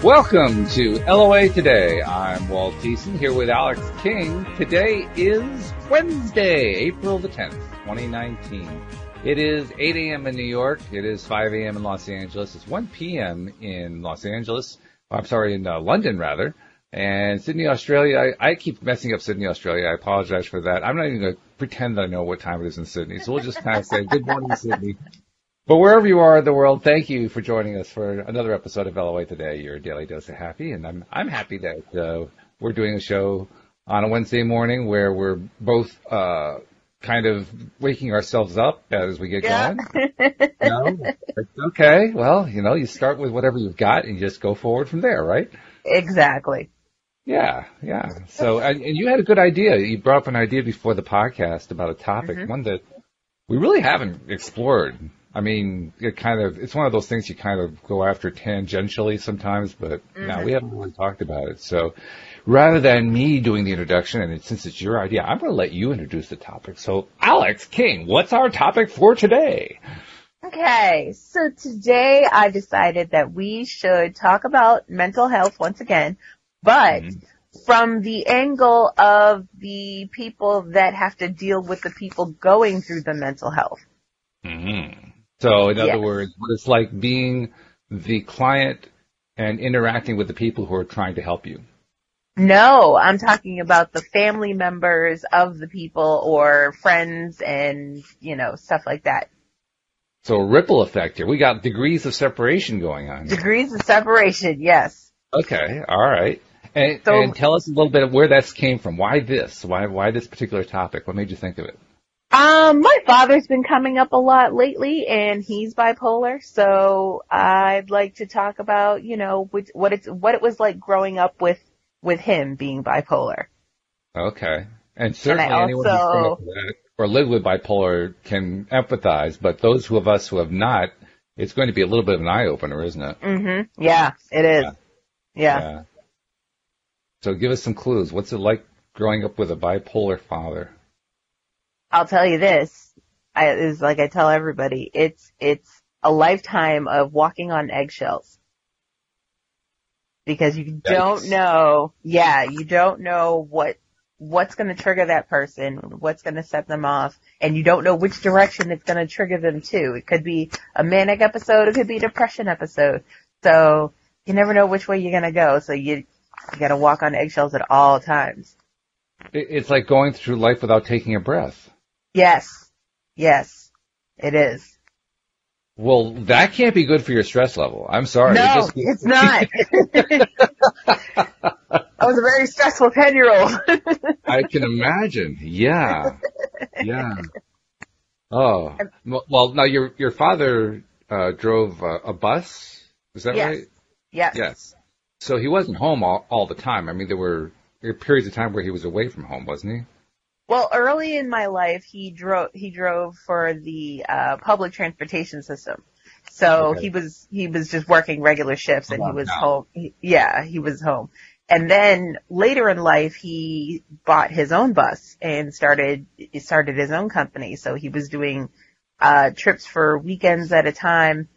Welcome to LOA Today. I'm Walt here with Alyx King. Today is Wednesday, April the 10th, 2019. It is 8 a.m. in New York. It is 5 a.m. in Los Angeles. It's 1 p.m. in Los Angeles. I'm sorry, in London, rather. And Sydney, Australia. I keep messing up Sydney, Australia. I apologize for that. I'm not even going to pretend that I know what time it is in Sydney. So we'll just kind of say good morning, Sydney. But wherever you are in the world, thank you for joining us for another episode of LOA Today, your daily dose of happy. And I'm happy that we're doing a show on a Wednesday morning where we're both kind of waking ourselves up as we get going. It's okay. Well, you start with whatever you've got and you just go forward from there, right? Exactly. Yeah. So, and you had a good idea. You brought up an idea before the podcast about a topic, one that we really haven't explored. I mean, it's one of those things you kind of go after tangentially sometimes, but no, we haven't really talked about it. So rather than me doing the introduction, and since it's your idea, I'm going to let you introduce the topic. So Alyx King, what's our topic for today? Okay, so today I decided that we should talk about mental health once again, but from the angle of the people that have to deal with the people going through the mental health. So, in other words, what it's like being the client and interacting with the people who are trying to help you. No, I'm talking about the family members of the people or friends and, stuff like that. So a ripple effect here. We got degrees of separation going on. Degrees of separation, yes. Okay, all right. And tell us a little bit of where that came from. Why this? Why this particular topic? What made you think of it? My father's been coming up a lot lately, and he's bipolar, so I'd like to talk about, what it was like growing up with him being bipolar. Okay. And certainly anyone who's grown up with that or lived with bipolar can empathize, but those of us who have not, it's going to be a little bit of an eye-opener, isn't it? Yeah, it is. Yeah. So give us some clues. What's it like growing up with a bipolar father? I'll tell you this, is like I tell everybody, it's a lifetime of walking on eggshells. Because you don't know, you don't know what's going to trigger that person, what's going to set them off, and you don't know which direction it's going to trigger them to. It could be a manic episode, it could be a depression episode. So you never know which way you're going to go, so you got to walk on eggshells at all times. It's like going through life without taking a breath. Yes, it is. Well, that can't be good for your stress level. I'm sorry. No, it's not. I was a very stressful 10-year-old. I can imagine. Yeah. Oh, well, now your father drove a bus. Is that right? Yes. So he wasn't home all the time. I mean, there were periods of time where he was away from home, wasn't he? Well, early in my life, he drove for the public transportation system. So he was just working regular shifts and he was home. He was home. And then later in life, he bought his own bus and started his own company. So he was doing trips for weekends at a time.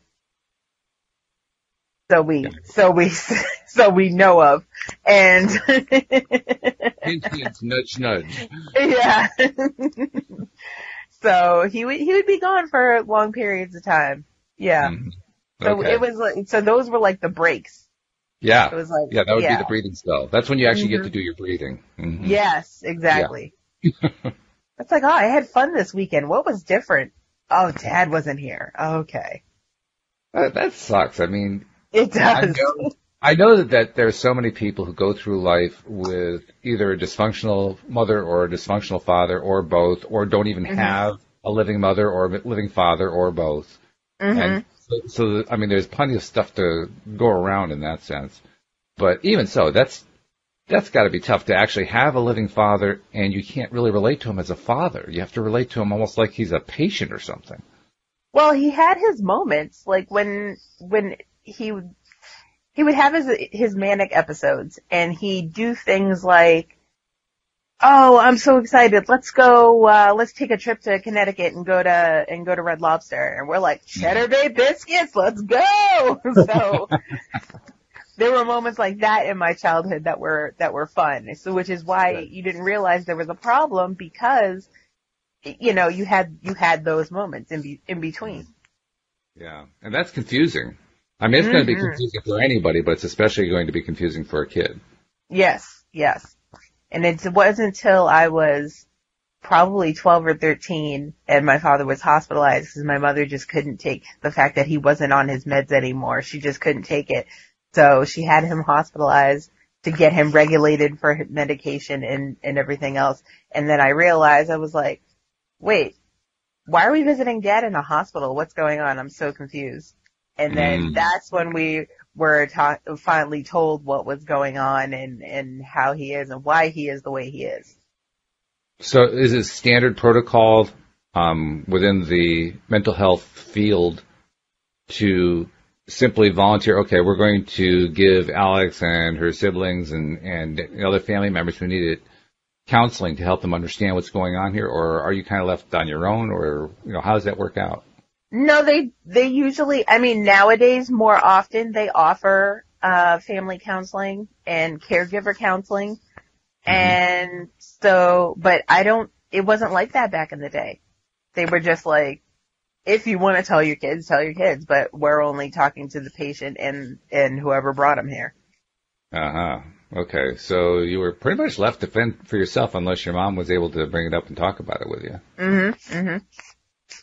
So we know of. And hint, nudge, nudge. Yeah. So he would be gone for long periods of time. Yeah. So it was like, so those were like the breaks. Yeah. It was like, that would be the breathing spell. That's when you actually get to do your breathing. Yes, exactly. Yeah. It's like, I had fun this weekend. What was different? Oh, Dad wasn't here. Okay. That sucks. I mean, it does. I know that there's so many people who go through life with either a dysfunctional mother or a dysfunctional father or both, or don't even have a living mother or a living father or both. And so, I mean, there's plenty of stuff to go around in that sense. But even so, that's got to be tough to actually have a living father, and you can't really relate to him as a father. You have to relate to him almost like he's a patient or something. Well, he had his moments, like when he would have his manic episodes, and he'd do things like, oh, I'm so excited. Let's go, let's take a trip to Connecticut and go to Red Lobster. And we're like, Cheddar Bay biscuits, let's go. So there were moments like that in my childhood that were fun. So, which is why you didn't realize there was a problem, because, you know, you had those moments in between. Yeah. And that's confusing. I mean, it's going to be confusing for anybody, but it's especially going to be confusing for a kid. Yes. And it wasn't until I was probably 12 or 13 and my father was hospitalized because my mother just couldn't take the fact that he wasn't on his meds anymore. She just couldn't take it. So she had him hospitalized to get him regulated for medication and everything else. And then I realized, I was like, wait, why are we visiting Dad in a hospital? What's going on? I'm so confused. And then that's when we were finally told what was going on and how he is and why he is the way he is. So is it standard protocol within the mental health field to simply volunteer, okay, we're going to give Alyx and her siblings and other family members who need it counseling to help them understand what's going on here, or are you kind of left on your own, or, you know, how does that work out? No, they usually, I mean, nowadays more often they offer family counseling and caregiver counseling. And so, but it wasn't like that back in the day. They were just like, if you want to tell your kids, but we're only talking to the patient and whoever brought them here. Okay. So you were pretty much left to fend for yourself unless your mom was able to bring it up and talk about it with you.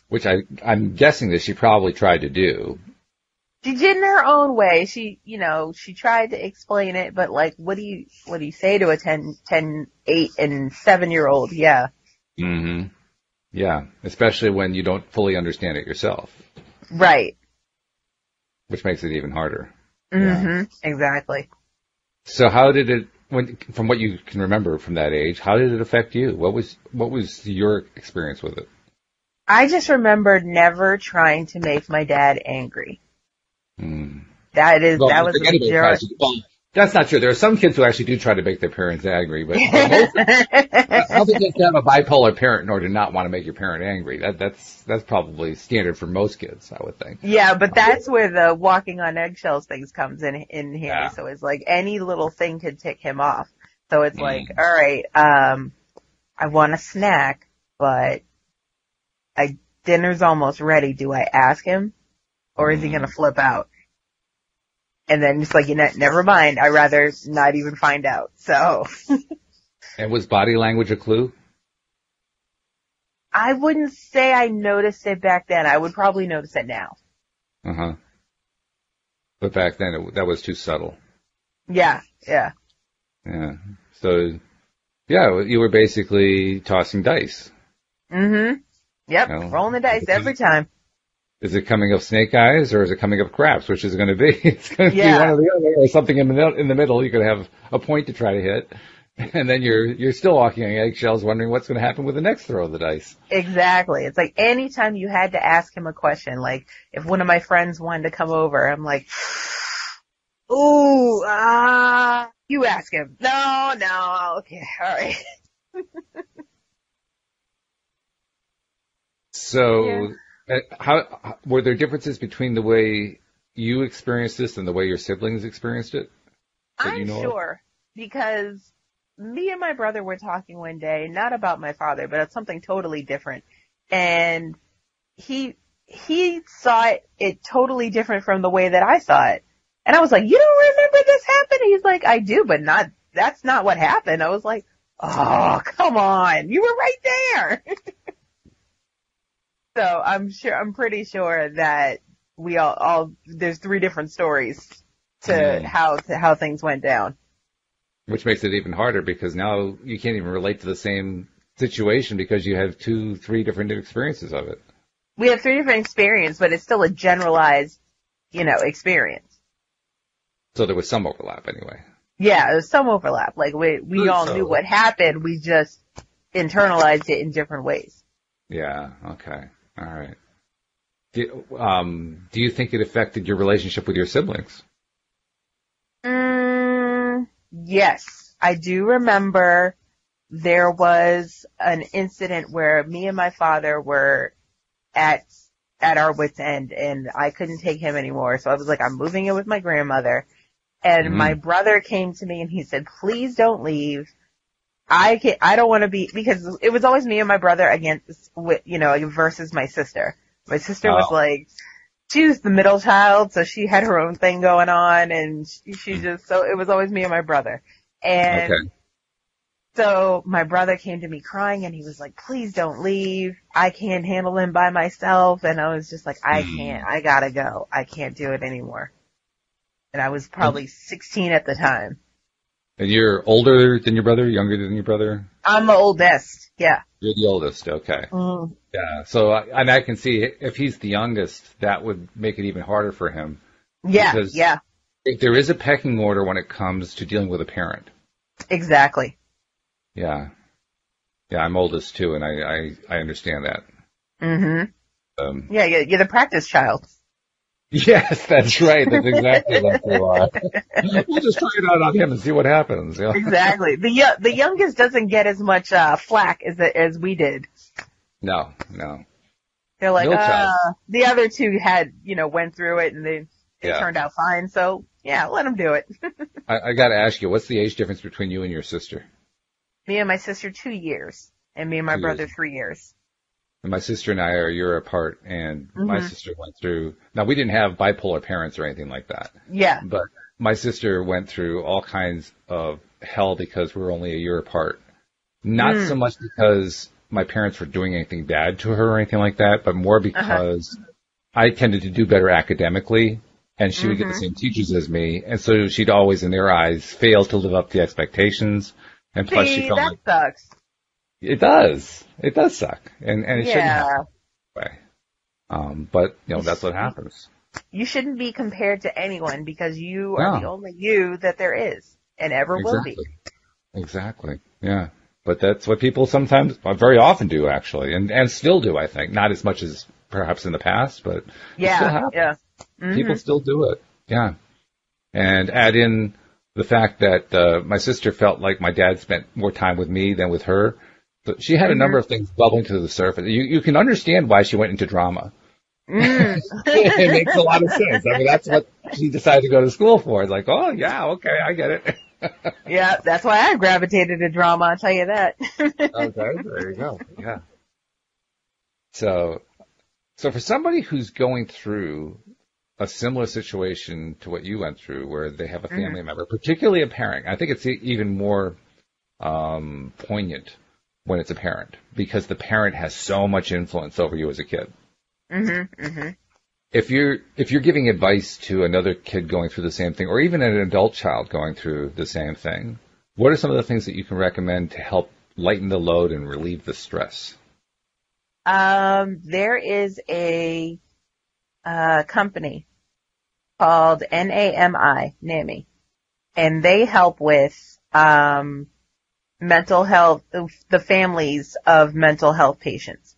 Which I'm guessing that she probably tried to do. She did in her own way. She tried to explain it, but like, what do you say to a 10, 8 and 7-year-old? Yeah. Yeah. Especially when you don't fully understand it yourself. Right. Which makes it even harder. Exactly. So how did it, from what you can remember from that age, how did it affect you? What was your experience with it? I just remembered never trying to make my dad angry. That was a majority. That's not true. There are some kids who actually do try to make their parents angry, but most, I don't think you have to have a bipolar parent in order to not want to make your parent angry. That's probably standard for most kids, I would think. Yeah, but that's where the walking on eggshells things comes in handy. Yeah. So it's like any little thing could tick him off. So it's like, all right, I want a snack, but dinner's almost ready. Do I ask him, or is he gonna flip out? And then it's like, never mind. I'd rather not even find out. So. And was body language a clue? I wouldn't say I noticed it back then. I would probably notice it now. But back then, that was too subtle. Yeah. So, yeah, you were basically tossing dice. Yep, rolling the dice every time. Is it coming up snake eyes, or is it coming up craps? Which is it going to be? It's going to be one or the other, or something in the middle. You could have a point to try to hit, and then you're still walking on eggshells, wondering what's going to happen with the next throw of the dice. Exactly. It's like anytime you had to ask him a question, like if one of my friends wanted to come over, I'm like, ooh, you ask him. No, okay, all right. So, how were there differences between the way you experienced this and the way your siblings experienced it? I'm sure, because me and my brother were talking one day, not about my father, but it's something totally different. And he saw it totally different from the way that I saw it. And I was like, you don't remember this happening? He's like, I do, but that's not what happened. I was like, oh, come on. You were right there. So I'm pretty sure that we all there's 3 different stories to how things went down. Which makes it even harder because now you can't even relate to the same situation because you have 2-3 different experiences of it. We have 3 different experiences, but it's still a generalized, experience. So there was some overlap anyway. Yeah, there's some overlap. Like we all knew what happened. We just internalized it in different ways. Yeah. Okay. All right. Do you think it affected your relationship with your siblings? Yes. I do remember there was an incident where me and my father were at our wit's end and I couldn't take him anymore. So I was like, I'm moving in with my grandmother And my brother came to me and he said, please don't leave. I don't want to be, because it was always me and my brother against, versus my sister. My sister was like, she was the middle child, so she had her own thing going on, and so it was always me and my brother. And so my brother came to me crying, and he was like, please don't leave. I can't handle him by myself. And I was just like, I can't. I gotta go. I can't do it anymore. And I was probably 16 at the time. And you're older than your brother, younger than your brother? I'm the oldest, yeah. You're the oldest, okay. Mm-hmm. Yeah, so I can see if he's the youngest, that would make it even harder for him. Yeah, because there is a pecking order when it comes to dealing with a parent. Exactly. Yeah. Yeah, I'm oldest too, and I understand that. Mm-hmm. You're the practice child. Yes, that's right. That's exactly what you are. We'll just try it out on him and see what happens. Yeah. Exactly. The youngest doesn't get as much flack as we did. No. They're like, the other two went through it and they turned out fine. So yeah, let them do it. I got to ask you, what's the age difference between you and your sister? Me and my sister 2 years, and me and my brother 3 years. And my sister and I are a year apart, and my sister went through, now we didn't have bipolar parents or anything like that. Yeah. But my sister went through all kinds of hell because we were only a year apart. Not so much because my parents were doing anything bad to her or anything like that, but more because I tended to do better academically, and she would get the same teachers as me, and so she'd always, in their eyes, fail to live up to the expectations, and plus she felt that sucks. It does. It does suck. And it shouldn't happen that way. But, that's what happens. You shouldn't be compared to anyone because you are the only you that there is and ever will be. Exactly. Yeah. But that's what people sometimes, very often do actually, and still do, I think. Not as much as perhaps in the past, but it still happens. Yeah. Mm-hmm. People still do it. Yeah. And add in the fact that my sister felt like my dad spent more time with me than with her. But she had a number of things bubbling to the surface. You can understand why she went into drama. It makes a lot of sense. I mean, that's what she decided to go to school for. It's like, oh, yeah, okay, I get it. Yeah, that's why I gravitated to drama, I'll tell you that. Okay, there you go. Yeah. So for somebody who's going through a similar situation to what you went through, where they have a family member, particularly a parent, I think it's even more poignant when it's a parent, because the parent has so much influence over you as a kid. If you're giving advice to another kid going through the same thing, or even an adult child going through the same thing, what are some of the things that you can recommend to help lighten the load and relieve the stress? There is a company called NAMI, and they help with mental health, the families of mental health patients.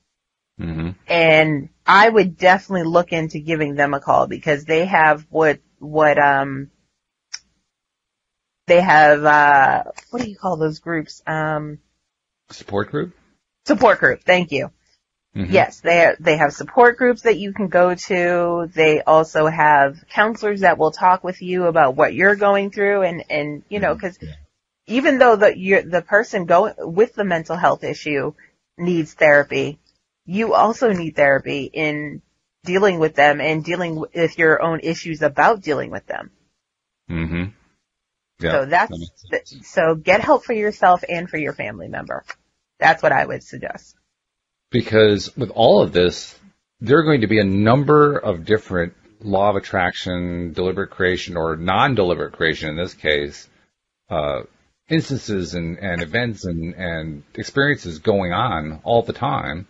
And I would definitely look into giving them a call, because they have what do you call those groups? Support group? Support group. Thank you. Yes, they have support groups that you can go to. They also have counselors that will talk with you about what you're going through, and because even though the person going with the mental health issue needs therapy, you also need therapy in dealing with them and dealing with your own issues about dealing with them. Yeah, so get help for yourself and for your family member. That's what I would suggest. Because with all of this, there are going to be a number of different law of attraction, deliberate creation, or non-deliberate creation in this case, instances and events and experiences going on all the time.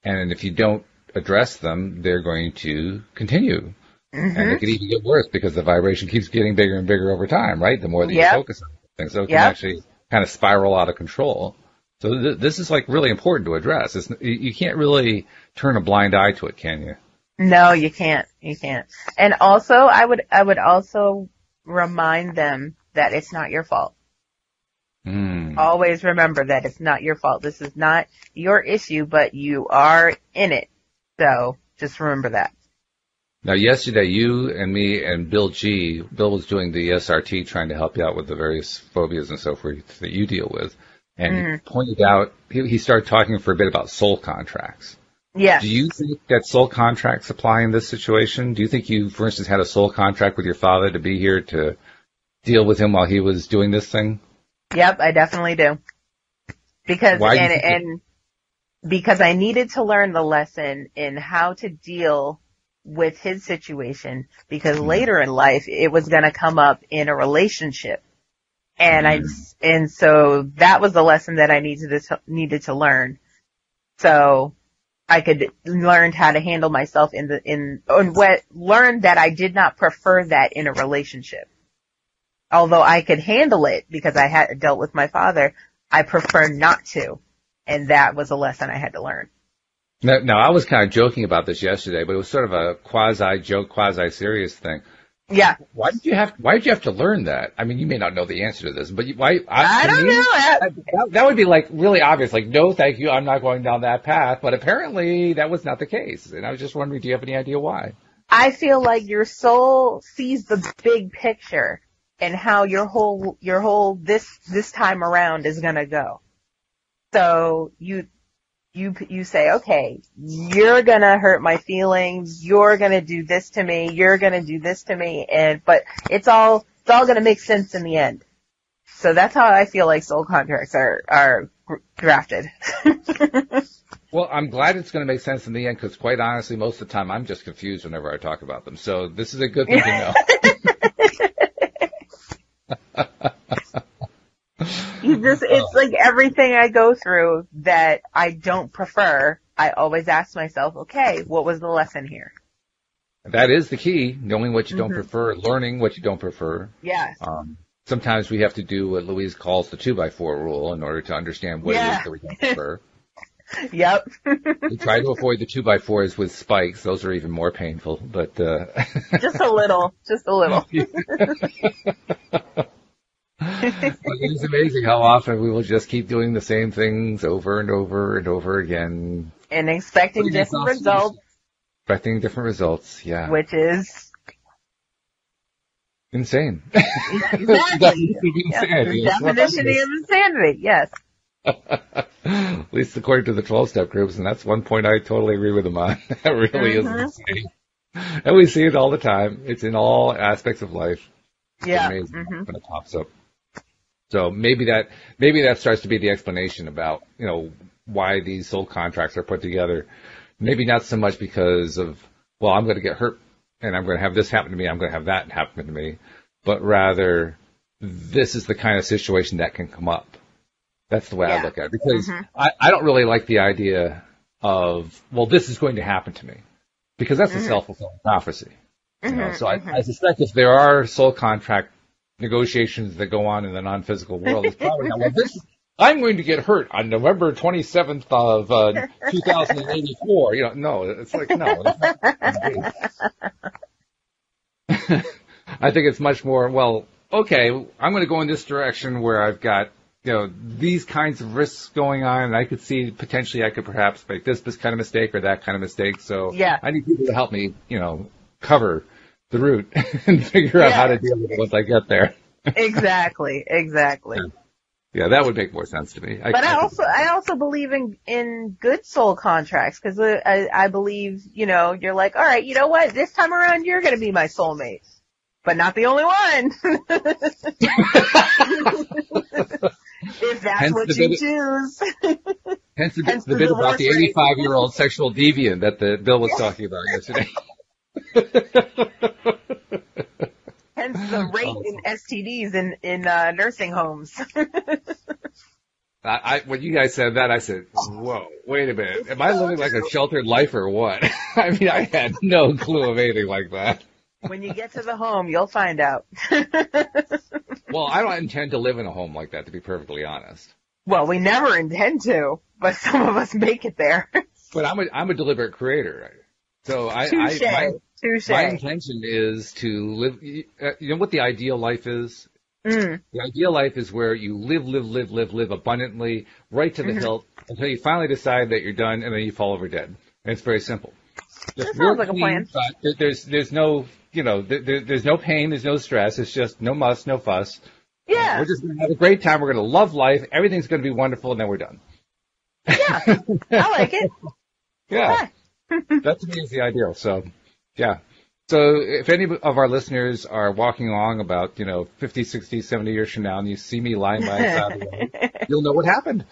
And if you don't address them, they're going to continue. And they could even get worse because the vibration keeps getting bigger and bigger over time, right? The more that you focus on things. So it can actually kind of spiral out of control. So this is like really important to address. You can't really turn a blind eye to it, can you? No, you can't. You can't. And also, I would also remind them that it's not your fault. Always remember that it's not your fault. This is not your issue, but you are in it. So just remember that. Now, yesterday, you and me and Bill was doing the SRT, trying to help you out with the various phobias and so forth that you deal with. And he pointed out, he started talking for a bit about soul contracts. Yes. Do you think that soul contracts apply in this situation? Do you think you, for instance, had a soul contract with your father to be here to deal with him while he was doing this thing? Yep, I definitely do. Because, because I needed to learn the lesson in how to deal with his situation, because later in life it was going to come up in a relationship, and so that was the lesson that I needed to learn, so I could learn how to handle myself learn that I did not prefer that in a relationship. Although I could handle it because I had dealt with my father, I prefer not to, and that was a lesson I had to learn. Now, I was kind of joking about this yesterday, but it was sort of a quasi-joke, quasi-serious thing. Yeah. Why did you have to learn that? I mean, you may not know the answer to this, but why? I don't know. That would be like really obvious. Like, no, thank you, I'm not going down that path. But apparently, that was not the case. And I was just wondering, do you have any idea why? I feel like your soul sees the big picture and how your whole this time around is gonna go. So you say, okay, you're gonna hurt my feelings, you're gonna do this to me, you're gonna do this to me, but it's all gonna make sense in the end. So that's how I feel like soul contracts are drafted. Well, I'm glad it's gonna make sense in the end, because quite honestly, most of the time I'm just confused whenever I talk about them. So this is a good thing to know. It's like everything I go through that I don't prefer, I always ask myself, okay, what was the lesson here? That is the key, knowing what you don't prefer, learning what you don't prefer. Yes. Sometimes we have to do what Louise calls the 2x4 rule in order to understand what it is that we don't prefer. Yep. We try to avoid the 2x4s with spikes. Those are even more painful, but just a little. It's amazing how often we will just keep doing the same things over and over and over again. And expecting different results. Expecting different results, yeah. Which is insane. Exactly. Insanity. Definition of insanity, yes. At least according to the 12-step groups, and that's one point I totally agree with them on. That really is insane. And we see it all the time. It's in all aspects of life. Yeah. It's amazing when it pops up. So maybe that starts to be the explanation about, why these soul contracts are put together. Maybe not so much because of, well, I'm going to get hurt and I'm going to have this happen to me, I'm going to have that happen to me, but rather this is the kind of situation that can come up. That's the way I look at it, because I don't really like the idea of, well, this is going to happen to me, because that's a self-fulfilling prophecy. So I suspect if there are soul contract negotiations that go on in the non-physical world, it's probably not, well, I'm going to get hurt on November 27th of 2084. No, it's like, no. I think it's much more, well, okay, I'm going to go in this direction where I've got, these kinds of risks going on, and I could see potentially I could perhaps make this kind of mistake or that kind of mistake. So I need people to help me, cover the route and figure out how to deal with it once I get there. Exactly. Yeah, that would make more sense to me. But I also believe in good soul contracts, because I believe, you're like, all right, you know what? This time around, you're going to be my soulmate, but not the only one. If that's what you choose. Hence the bit about the 85-year-old sexual deviant that the Bill was talking about yesterday. Hence the rate in STDs in nursing homes. When you guys said that, I said, whoa, wait a minute. Am I living like a sheltered life or what? I mean, I had no clue of anything like that. When you get to the home, you'll find out. Well, I don't intend to live in a home like that, to be perfectly honest. Well, we never intend to, but some of us make it there. But I'm a deliberate creator. So my intention is to live, you know what the ideal life is? The ideal life is where you live abundantly, right to the hilt, until you finally decide that you're done, and then you fall over dead. And it's very simple. Just That sounds work like a clean, plan. but there's no, there's no pain, there's no stress. It's just no muss, no fuss. Yeah. We're just going to have a great time. We're going to love life. Everything's going to be wonderful, and then we're done. Yeah. I like it. Yeah. Okay. That to me is the ideal. So, yeah. So if any of our listeners are walking along about, 50, 60, 70 years from now and you see me lying by the side of the road, you'll know what happened.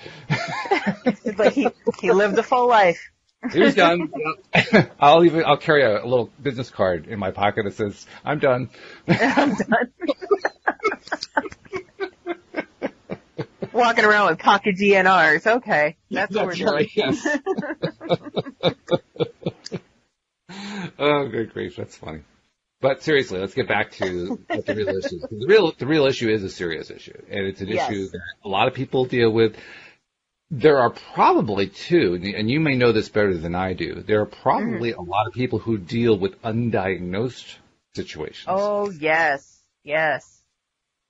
It's like he lived a full life. He was done. Yep. I'll carry a little business card in my pocket that says, I'm done. I'm done. Walking around with pocket DNRs. Okay. That's what we're doing. Right, yes. Oh, good grief. That's funny. But seriously, let's get back to what the real issue is. The real issue is a serious issue, and it's an issue that a lot of people deal with. There are probably, too, and you may know this better than I do, there are probably a lot of people who deal with undiagnosed situations. Oh, yes. Yes.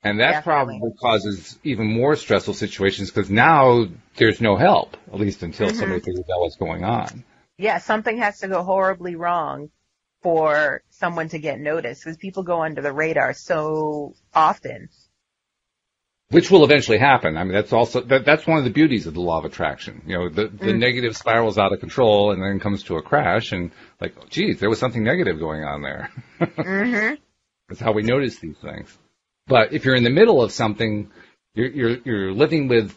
And that Definitely. probably causes even more stressful situations because now there's no help, at least until somebody figures out what's going on. Yeah, something has to go horribly wrong for someone to get noticed because people go under the radar so often. Which will eventually happen. I mean, that's also, that's one of the beauties of the law of attraction. The negative spirals out of control and then comes to a crash and like, geez, there was something negative going on there. That's how we notice these things. But if you're in the middle of something, you're living with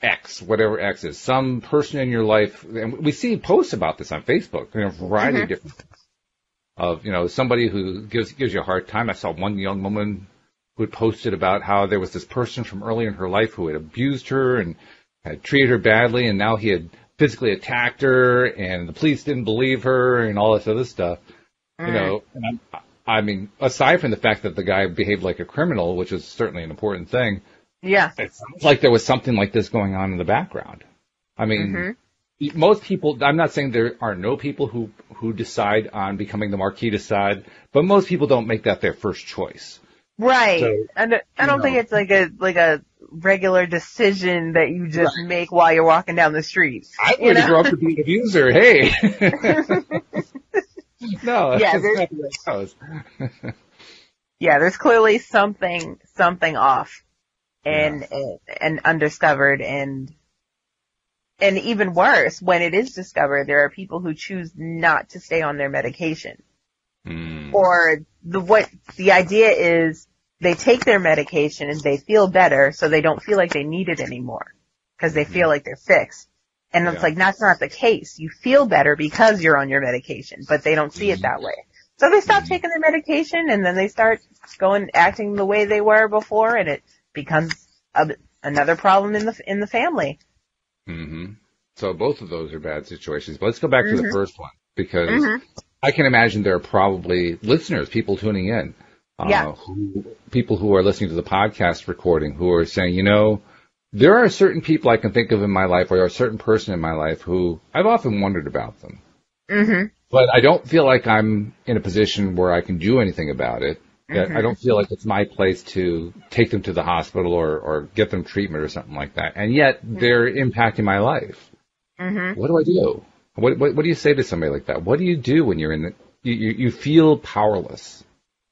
X, whatever X is, some person in your life, and we see posts about this on Facebook, a variety of different things. Of, somebody who gives you a hard time. I saw one young woman who had posted about how there was this person from earlier in her life who had abused her and had treated her badly, and now he had physically attacked her, and the police didn't believe her, and all this other stuff. And I mean, aside from the fact that the guy behaved like a criminal, which is certainly an important thing, Yeah. it sounds like there was something like this going on in the background. I mean, most people, I'm not saying there are no people who decide on becoming the Marquis de Sade, but most people don't make that their first choice. Right. So, And I don't think it's like a regular decision that you just make while you're walking down the street. I want to grow up to be an abuser. Hey. No, that's not the way it goes. Yeah, there's clearly something off and undiscovered and even worse, when it is discovered, there are people who choose not to stay on their medication. Or the idea is they take their medication and they feel better so they don't feel like they need it anymore because they feel like they're fixed. And it's like, that's not the case. You feel better because you're on your medication, but they don't see it that way. So they stop taking their medication and then they start acting the way they were before, and it becomes another problem in the family. So both of those are bad situations. But let's go back to the first one, because I can imagine there are probably listeners, people tuning in, people who are listening to the podcast recording who are saying, there are certain people I can think of in my life, or a certain person in my life who I've often wondered about them. But I don't feel like I'm in a position where I can do anything about it. I don't feel like it's my place to take them to the hospital or get them treatment or something like that. And yet they're impacting my life. What do I do? What do you say to somebody like that? What do you do when you're you feel powerless?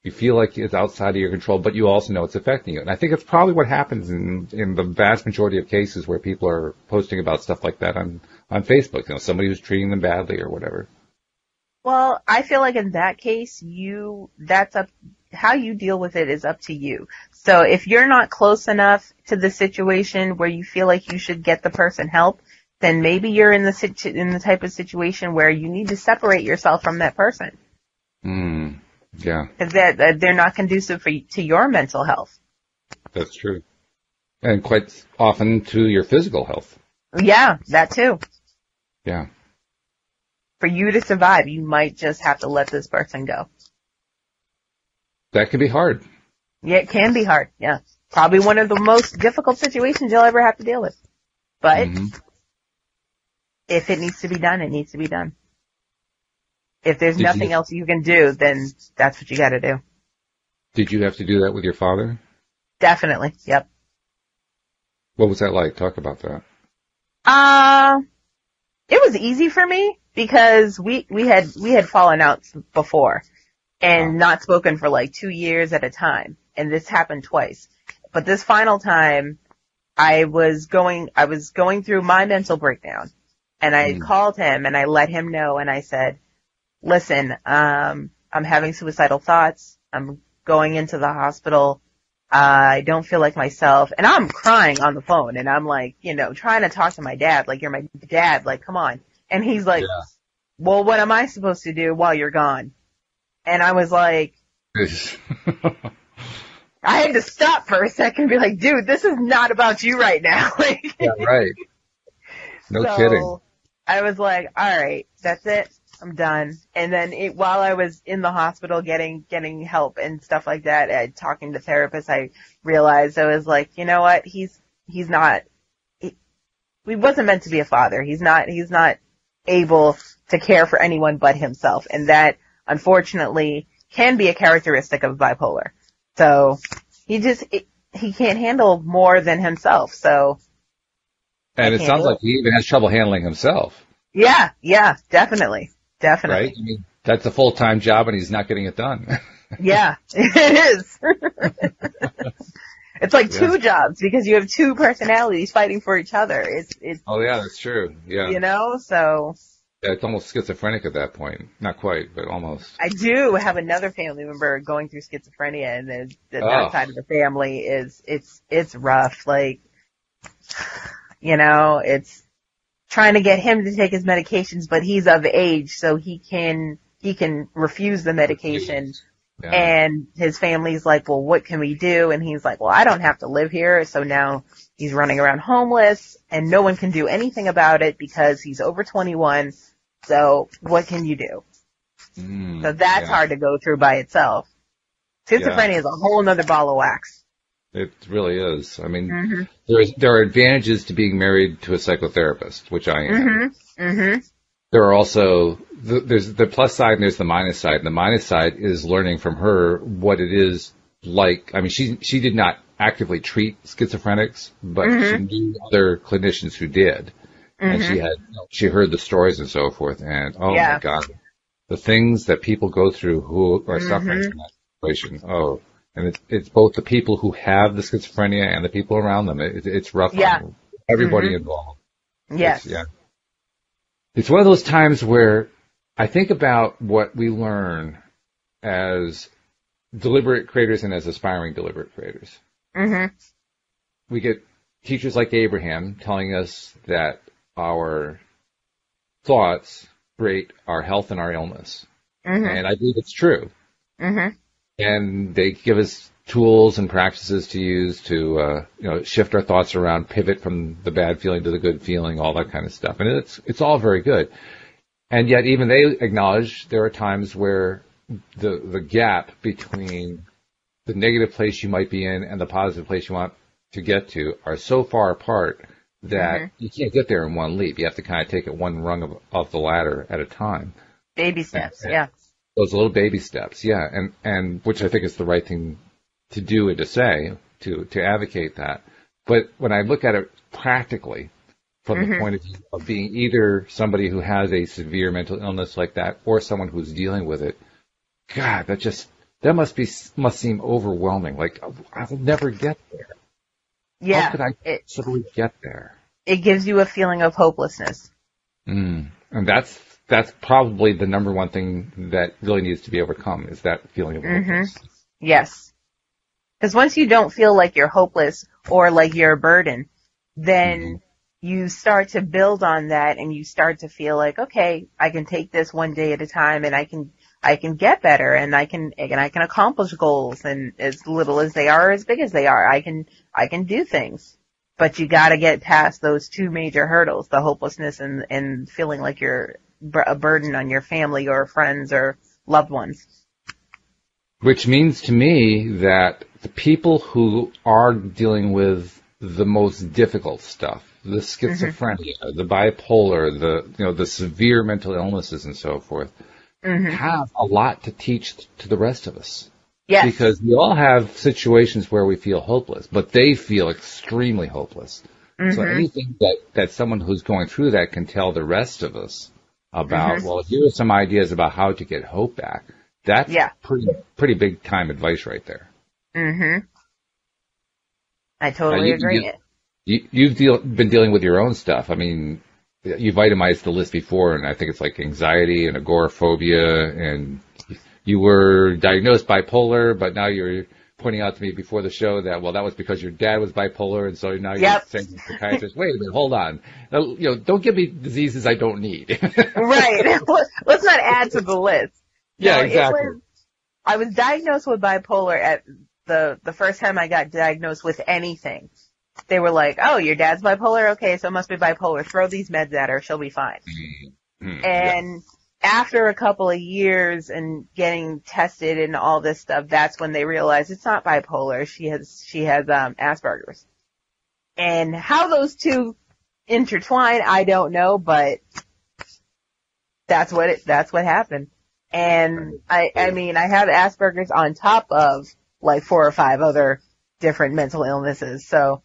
You feel like it's outside of your control, but you also know it's affecting you. And I think it's probably what happens in the vast majority of cases where people are posting about stuff like that on Facebook. Somebody who's treating them badly or whatever. Well, I feel like in that case, how you deal with it is up to you. So if you're not close enough to the situation where you feel like you should get the person help, then maybe you're in the type of situation where you need to separate yourself from that person. Yeah. Because they're not conducive to your mental health. That's true. And quite often to your physical health. Yeah, that too. Yeah. For you to survive, you might just have to let this person go. That can be hard. Yeah, it can be hard. Yeah. Probably one of the most difficult situations you'll ever have to deal with. But if it needs to be done, it needs to be done. If there's nothing else you can do, then that's what you got to do. Did you have to do that with your father? Definitely. Yep. What was that like? Talk about that. It was easy for me because we had fallen out before and not spoken for like 2 years at a time. And this happened twice. But this final time, I was going through my mental breakdown, and I called him and I let him know, and I said, listen, I'm having suicidal thoughts. I'm going into the hospital. I don't feel like myself. And I'm crying on the phone, and I'm like, trying to talk to my dad, like, you're my dad, like, come on. And he's like, well, what am I supposed to do while you're gone? And I was like, I had to stop for a second and be like, dude, this is not about you right now. Yeah, right. No kidding. I was like, all right, that's it. I'm done. And then while I was in the hospital getting help and stuff like that, talking to therapists, I realized, I was like, you know what? He wasn't meant to be a father. He's not able to care for anyone but himself. And that, unfortunately, can be a characteristic of bipolar. So he can't handle more than himself. So. And it sounds like he even has trouble handling himself. Yeah, definitely. Definitely. Right? I mean, that's a full-time job and he's not getting it done. Yeah, it is. It's like two jobs because you have two personalities fighting for each other. It's. Oh yeah, that's true. Yeah. So. Yeah, it's almost schizophrenic at that point. Not quite, but almost. I do have another family member going through schizophrenia, and that side of the family it's rough. Like, it's trying to get him to take his medications, but he's of age, so he can refuse the medication. Yeah. And his family's like, well, what can we do? And he's like, well, I don't have to live here. So now he's running around homeless, and no one can do anything about it because he's over 21. So what can you do? So that's hard to go through by itself. Schizophrenia is a whole nother ball of wax. It really is. I mean, there are advantages to being married to a psychotherapist, which I am. There are also, there's the plus side and there's the minus side. And the minus side is learning from her what it is like. I mean, she did not actively treat schizophrenics, but she knew other clinicians who did. And she heard the stories and so forth. And my God, the things that people go through who are suffering from that situation. Oh, and it's both the people who have the schizophrenia and the people around them. It's rough on everybody involved. Yes. It's one of those times where I think about what we learn as deliberate creators and as aspiring deliberate creators. We get teachers like Abraham telling us that our thoughts create our health and our illness. And I believe it's true. And they give us tools and practices to use to, shift our thoughts around, pivot from the bad feeling to the good feeling, all that kind of stuff. And it's all very good. And yet even they acknowledge there are times where the gap between the negative place you might be in and the positive place you want to get to are so far apart that you can't get there in one leap. You have to kind of take it one rung of the ladder at a time. Baby steps, Those little baby steps, and which I think is the right thing to do and to say, to advocate that. But when I look at it practically, from the point of view of being either somebody who has a severe mental illness like that or someone who's dealing with it, God, that must seem overwhelming. Like, I'll never get there. Yeah. How could I possibly get there? It gives you a feeling of hopelessness. And that's probably the number one thing that really needs to be overcome, is that feeling of hopelessness. Yes. Because once you don't feel like you're hopeless or like you're a burden, then you start to build on that, and you start to feel like, okay, I can take this one day at a time, and I can get better, and I can accomplish goals, and as little as they are or as big as they are, I can do things. But you gotta get past those two major hurdles, the hopelessness and feeling like you're a burden on your family or friends or loved ones. Which means to me that the people who are dealing with the most difficult stuff, the schizophrenia, the bipolar, the severe mental illnesses and so forth, have a lot to teach to the rest of us. Yes. Because we all have situations where we feel hopeless, but they feel extremely hopeless. So anything that someone who's going through that can tell the rest of us about, well, here are some ideas about how to get hope back. That's pretty big time advice right there. Mm-hmm. I totally agree. You've been dealing with your own stuff. I mean, you've itemized the list before, and I think it's like anxiety and agoraphobia, and you were diagnosed bipolar, but now you're pointing out to me before the show that, well, that was because your dad was bipolar, and so now you're saying to the psychiatrist, wait a minute, hold on. Now, don't give me diseases I don't need. Right. Let's not add to the list. Yeah, exactly. I was diagnosed with bipolar at the first time I got diagnosed with anything. They were like, oh, your dad's bipolar? Okay, so it must be bipolar. Throw these meds at her. She'll be fine. And after a couple of years and getting tested and all this stuff, that's when they realized it's not bipolar. She has Asperger's. And how those two intertwine, I don't know, but that's what happened. And I mean, I have Asperger's on top of like 4 or 5 other different mental illnesses. So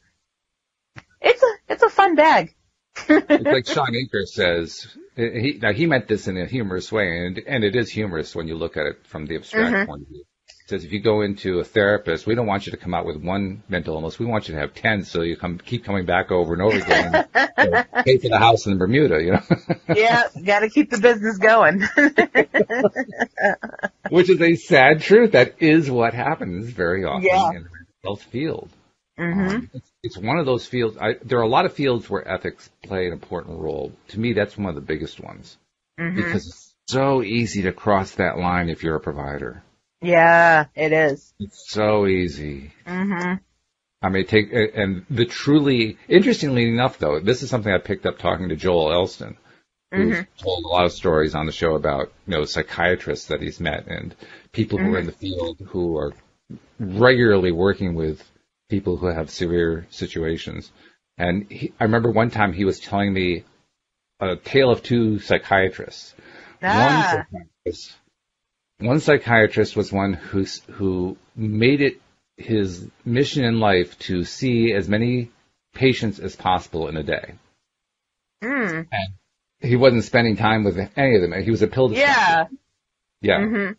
it's a fun bag. It's like Sean Inker says, he meant this in a humorous way, and it is humorous when you look at it from the abstract point of view. He says, if you go into a therapist, we don't want you to come out with one mental illness. We want you to have 10, so you keep coming back over and over again. Pay for the house in Bermuda, you know? Yeah, gotta keep the business going. Which is a sad truth. That is what happens very often in the mental health field. It's one of those fields. There are a lot of fields where ethics play an important role. To me, that's one of the biggest ones. Because it's so easy to cross that line if you're a provider. Yeah, it is. It's so easy. I mean, interestingly enough, though, this is something I picked up talking to Joel Elston, who's told a lot of stories on the show about, psychiatrists that he's met and people who are in the field who are regularly working with people who have severe situations. And I remember one time he was telling me a tale of 2 psychiatrists. One psychiatrist was one who made it his mission in life to see as many patients as possible in a day. And he wasn't spending time with any of them. He was a pill dispenser. Yeah.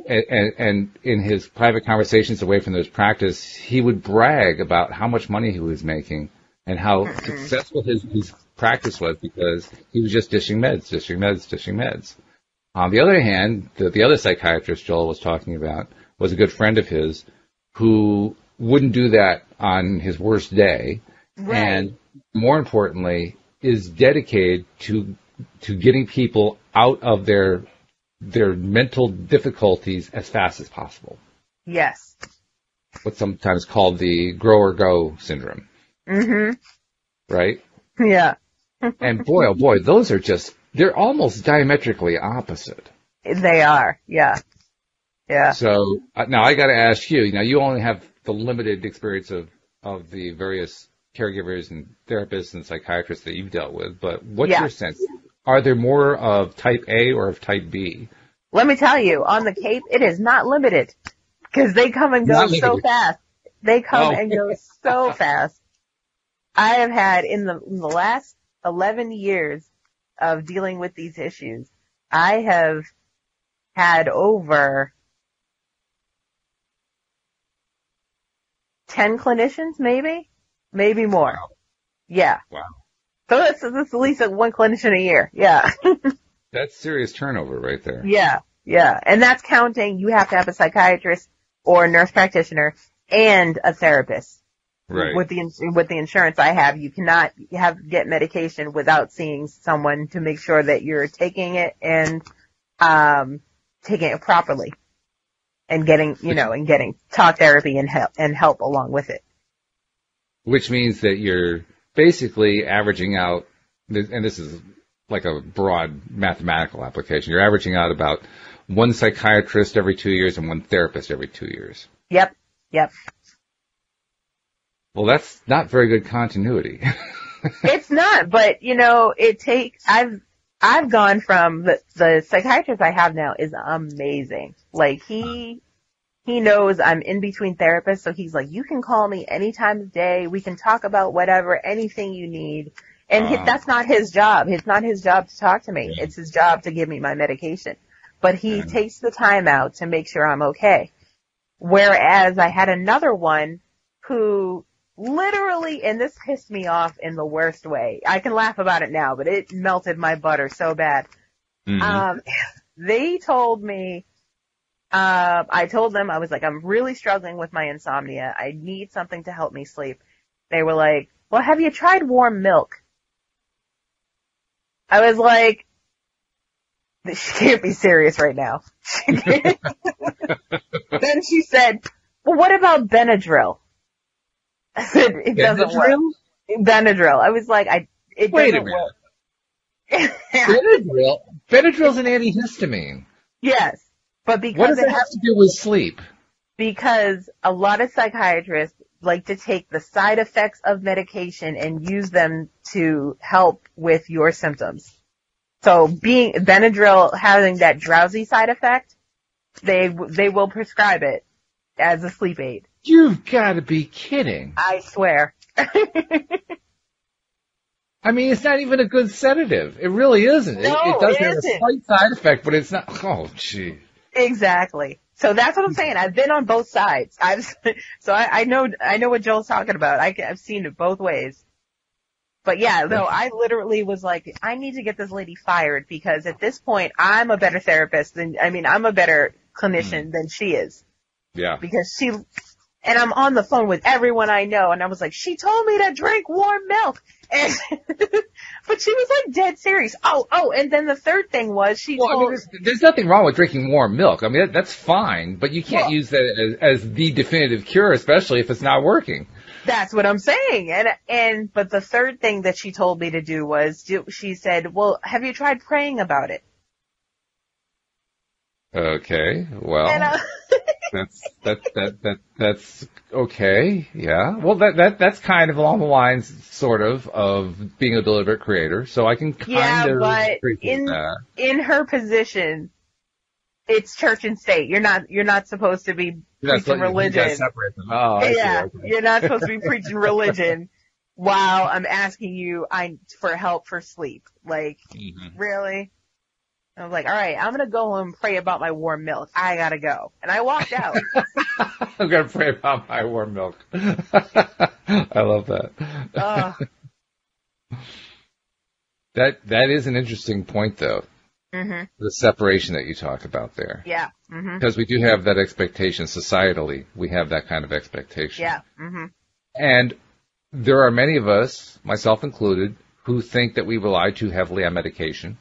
And in his private conversations away from his practice, he would brag about how much money he was making and how successful his practice was because he was just dishing meds. On the other hand, the other psychiatrist Joel was talking about was a good friend of his who wouldn't do that on his worst day. And more importantly, is dedicated to getting people out of their mental difficulties as fast as possible. Yes. What's sometimes called the grow or go syndrome. Right? Yeah. And boy, oh boy, those are they're almost diametrically opposite. They are, yeah. Yeah. So, now I gotta ask you, you only have the limited experience of the various caregivers and therapists and psychiatrists that you've dealt with, but what's your sense? Are there more of type A or of type B? Let me tell you, on the Cape, it is not limited. Because they come and go so fast. They come and go so fast. I have had, in the last 11 years of dealing with these issues, I have had over 10 clinicians, maybe more. Wow. Yeah. Wow. So that's at least 1 clinician a year. Yeah. That's serious turnover right there. Yeah. Yeah. And that's counting, you have to have a psychiatrist or a nurse practitioner and a therapist. Right. With the insurance I have, you cannot get medication without seeing someone to make sure that you're taking it and taking it properly and getting talk therapy and help along with it. Which means that you're basically averaging out, and this is like a broad mathematical application, you're averaging out about 1 psychiatrist every 2 years and 1 therapist every 2 years. Yep. Well, that's not very good continuity. It's not, but I've gone from the psychiatrist I have now is amazing. Like he knows I'm in between therapists, so he's like, you can call me any time of day. We can talk about whatever, anything you need. And that's not his job. It's not his job to talk to me. Yeah. It's his job to give me my medication. But he takes the time out to make sure I'm okay. Whereas I had another one who literally, and this pissed me off in the worst way. I can laugh about it now, but it melted my butter so bad. Mm-hmm. They told me, I told them, I was like, I'm really struggling with my insomnia. I need something to help me sleep. They were like, well, have you tried warm milk? I was like, she can't be serious right now. Then she said, well, what about Benadryl? I said, it doesn't work. Benadryl. I was like, it Wait doesn't work. Benadryl? Benadryl's an antihistamine. Yes. But because what does it have to do with sleep? Because a lot of psychiatrists like to take the side effects of medication and use them to help with your symptoms. So Benadryl having that drowsy side effect, they will prescribe it as a sleep aid. You've got to be kidding. I swear. I mean, it's not even a good sedative. It really isn't. No, it does have a slight side effect, but it's not. Oh, gee. Exactly. So that's what I'm saying. I've been on both sides. I know what Joel's talking about. I've seen it both ways. But yeah, no, I literally was like, I need to get this lady fired because at this point I'm a better therapist I'm a better clinician than she is. Yeah. Because and I'm on the phone with everyone I know and I was like, she told me to drink warm milk. And, but she was like dead serious. Oh, and then the third thing was there's nothing wrong with drinking warm milk. I mean, that's fine, but you can't use that as the definitive cure, especially if it's not working. That's what I'm saying. But the third thing that she told me to do was, she said, well, have you tried praying about it? Okay, well, that's okay, yeah. Well, that's kind of along the lines, sort of being a deliberate creator, so I can kind of appreciate that. In her position, it's church and state. You're not supposed to be preaching religion. You gotta separate them. Oh, I see. Okay. You're not supposed to be preaching religion while I'm asking you for help for sleep. Like, really? I was like, all right, I'm going to go home and pray about my warm milk. I got to go. And I walked out. I'm going to pray about my warm milk. I love that. That is an interesting point, though. Mm-hmm. The separation that you talk about there. Yeah. Mm-hmm. Because we do have that expectation societally. We have that kind of expectation. Yeah. Mm-hmm. And there are many of us, myself included, who think that we rely too heavily on medication.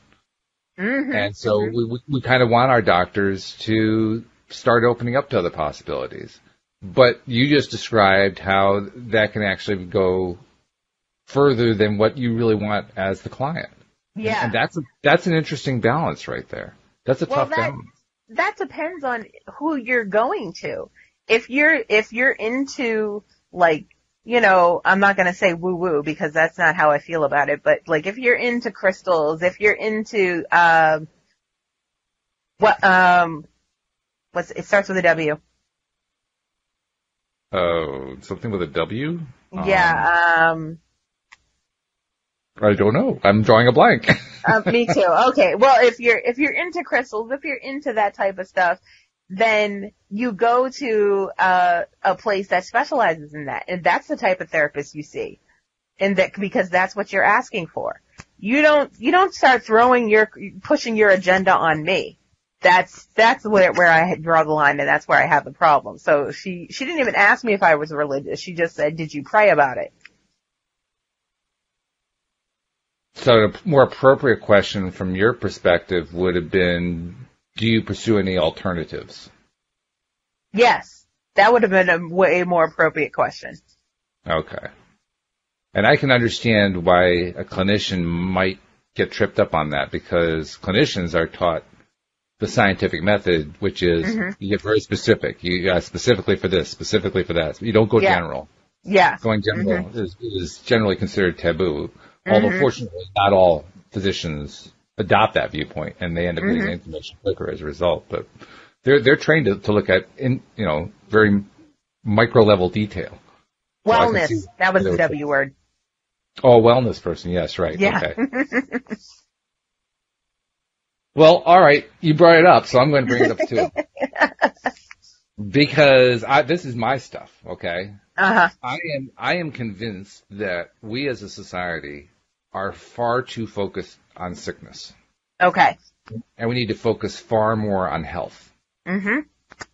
Mm-hmm. And so we kind of want our doctors to start opening up to other possibilities. But you just described how that can actually go further than what you really want as the client. Yeah. And that's an interesting balance right there. That's a tough balance. That depends on who you're going to. If you're into, like, you know, I'm not going to say woo-woo because that's not how I feel about it, but like if you're into crystals, if you're into, it starts with a W. Oh, something with a W? Yeah, I don't know. I'm drawing a blank. Me too. Okay. Well, if you're into crystals, if you're into that type of stuff, then you go to a place that specializes in that, and that's the type of therapist you see, and that because that's what you're asking for. You don't start pushing your agenda on me. That's where I draw the line, and that's where I have the problem. So she didn't even ask me if I was religious. She just said, "Did you pray about it?" So a more appropriate question from your perspective would have been, do you pursue any alternatives? Yes. That would have been a way more appropriate question. Okay. And I can understand why a clinician might get tripped up on that, because clinicians are taught the scientific method, which is you get very specific. You got specifically for this, specifically for that. You don't go general. Yeah. Going general is generally considered taboo. Although fortunately not all physicians adopt that viewpoint, and they end up getting information quicker as a result. But they're trained to look at very micro level detail. Wellness. So that was the W word. Oh, a wellness person. Yes, right. Yeah. Okay. Well, all right. You brought it up, so I'm going to bring it up too. Because this is my stuff, okay? Uh-huh. I am convinced that we as a society are far too focused on sickness. Okay. And we need to focus far more on health. Mm-hmm.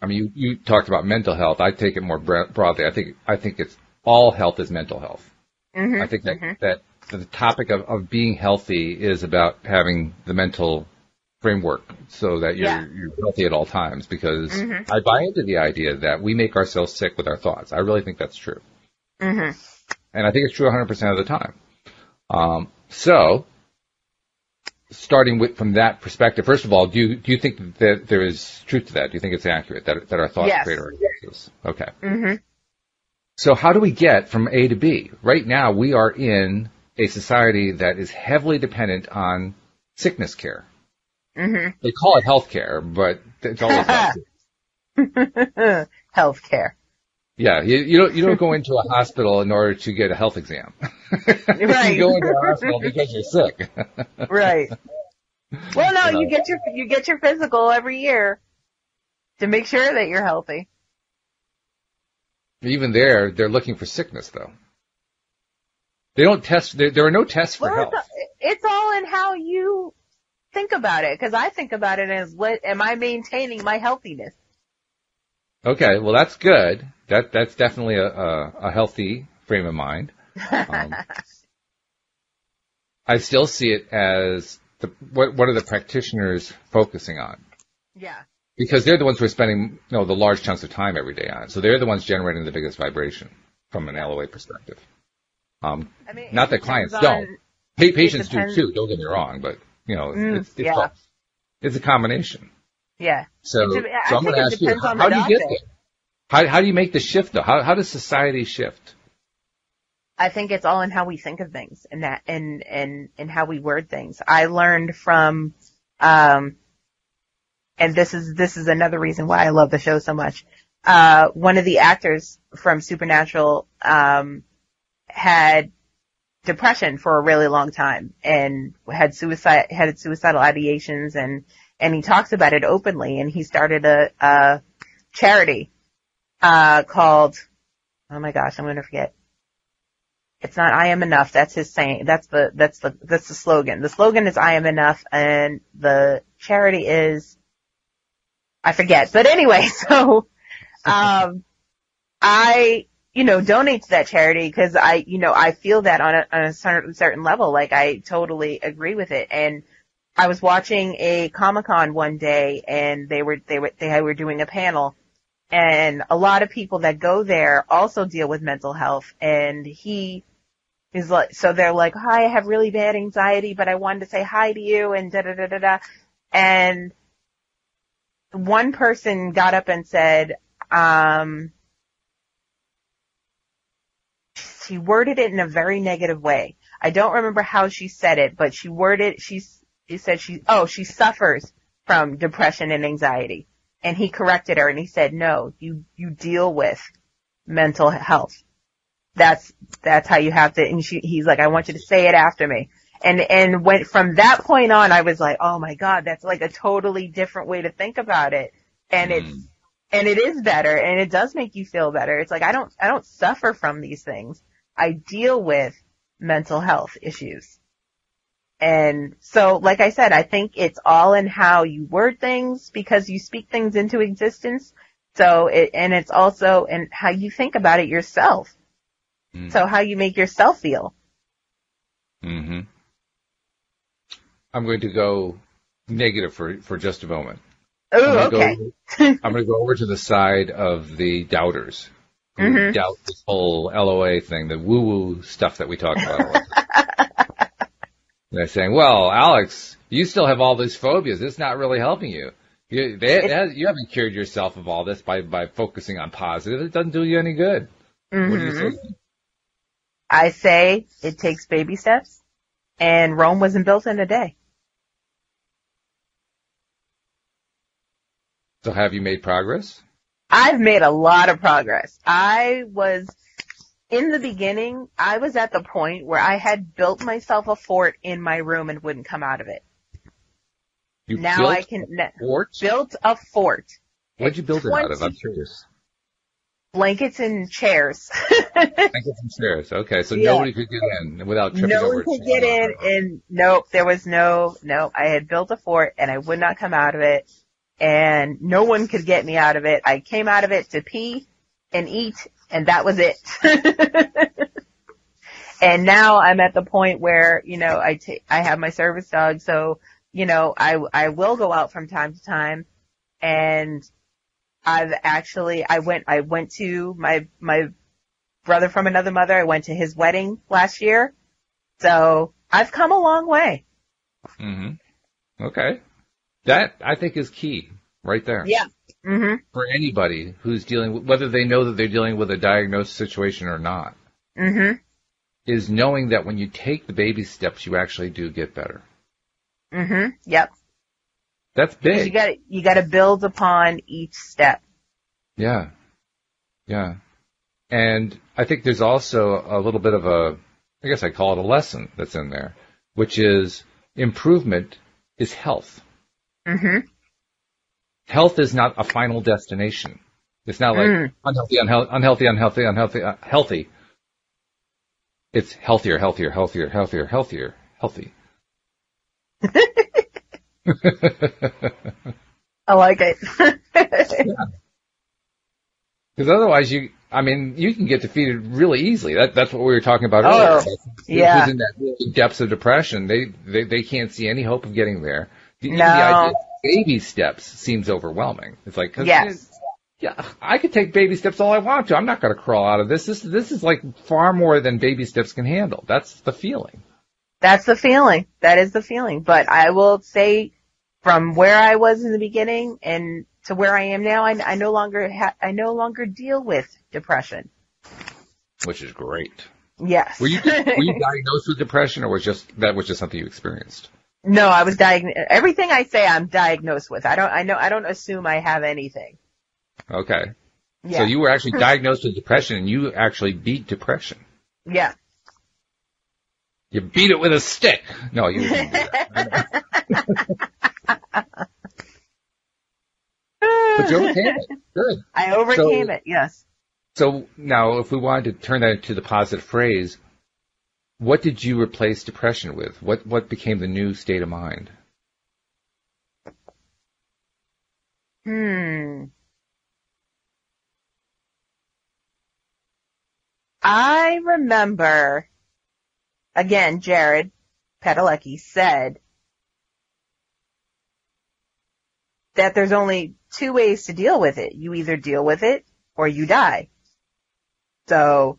I mean, you talked about mental health. I take it more broadly. I think it's all health is mental health. Mm-hmm. I think that the topic of being healthy is about having the mental framework so that you're healthy at all times, because I buy into the idea that we make ourselves sick with our thoughts. I really think that's true. Mm-hmm. And I think it's true 100% of the time. So starting from that perspective, first of all, do you think that there is truth to that? Do you think it's accurate that our thoughts create our existence? Okay. Mm-hmm. So how do we get from A to B? Right now we are in a society that is heavily dependent on sickness care. Mm-hmm. They call it health care, but it's always health. Health care. Yeah, you don't go into a hospital in order to get a health exam. Right. You go into a hospital because you're sick. Right. Well, no, you get your physical every year to make sure that you're healthy. Even they're looking for sickness, though. They don't test. There are no tests for health. It's all in how you think about it, because I think about it as, what am I maintaining my healthiness? Okay, well that's good. That's definitely a healthy frame of mind. I still see it as what are the practitioners focusing on? Yeah. Because they're the ones who are spending the large chunks of time every day on it. So they're the ones generating the biggest vibration from an LOA perspective. Not that clients don't. Patients do too, don't get me wrong, but it's a combination. Yeah. So I'm going to ask you, how do you get there? How do you make the shift though? How does society shift? I think it's all in how we think of things and how we word things. I learned from, and this is another reason why I love the show so much. One of the actors from Supernatural, had depression for a really long time and had suicidal ideations, and he talks about it openly, and he started a charity, called, oh my gosh, I'm going to forget. It's not I am enough. That's his saying. That's the slogan. The slogan is I am enough, and the charity is, I forget. But anyway, so, I donate to that charity because I feel that on a certain level. Like, I totally agree with it. And I was watching a Comic-Con one day, and they were doing a panel, and a lot of people that go there also deal with mental health. And he is like, so they're like, hi, I have really bad anxiety, but I wanted to say hi to you, and da da da da da. And one person got up and said, she worded it in a very negative way. I don't remember how she said it, but she said she suffers from depression and anxiety. And he corrected her, and he said, no, you deal with mental health. That's how you have to, and he's like, I want you to say it after me. And when, from that point on, I was like, oh my God, that's like a totally different way to think about it. And it is better, and it does make you feel better. It's like, I don't suffer from these things. I deal with mental health issues. And so, like I said, I think it's all in how you word things, because you speak things into existence. So and it's also in how you think about it yourself. So how you make yourself feel. Mm-hmm. I'm going to go negative for just a moment. Oh, okay. I'm going to go over to the side of the doubters who doubt this whole LOA thing, the woo-woo stuff that we talk about. They're saying, well, Alyx, you still have all these phobias. It's not really helping you. You haven't cured yourself of all this by focusing on positive. It doesn't do you any good. What do you say? I say it takes baby steps, and Rome wasn't built in a day. So have you made progress? I've made a lot of progress. in the beginning, I was at the point where I had built myself a fort in my room and wouldn't come out of it. You now built I can a fort? Built a fort. What'd you build it out of? I'm curious. Blankets and chairs. Blankets and chairs. Okay, so nobody could get in without tripping over. No one could get in, and nope, there was no. I had built a fort, and I would not come out of it, and no one could get me out of it. I came out of it to pee and eat, and that was it. And now I'm at the point where, I have my service dog, so, I will go out from time to time, and I went to my brother from another mother. I went to his wedding last year. So I've come a long way. Mm-hmm. Okay. That I think is key right there. Yeah. Mm-hmm. For anybody who's dealing with, whether they know that they're dealing with a diagnosed situation or not, mm-hmm. is knowing that when you take the baby steps, you actually do get better. Mm-hmm. Yep. That's big. You gotta build upon each step. Yeah. Yeah. And I think there's also a little bit of I guess I call it a lesson that's in there, which is improvement is health. Mm-hmm. Health is not a final destination. It's not like unhealthy. It's healthier. I like it. Because otherwise you can get defeated really easily. That's what we were talking about earlier. Yeah. Who's in that really depths of depression, they can't see any hope of getting there. The idea of baby steps seems overwhelming. It's like, yes. Yeah, I could take baby steps all I want to. I'm not going to crawl out of this. This is like far more than baby steps can handle. That's the feeling. That's the feeling. That is the feeling. But I will say, from where I was in the beginning and to where I am now, I no longer deal with depression. Which is great. Yes. Were you diagnosed with depression, or was just something you experienced? No, I was diagnosed. Everything I say, I'm diagnosed with. I don't assume I have anything. Okay. Yeah. So you were actually diagnosed with depression, and you actually beat depression. Yeah. You beat it with a stick. No, you didn't do that. But you overcame it. Good. I overcame it, yes. So now, if we wanted to turn that into the positive phrase, what did you replace depression with? What became the new state of mind? I remember, again, Jared Padalecki said that there's only two ways to deal with it. You either deal with it or you die. So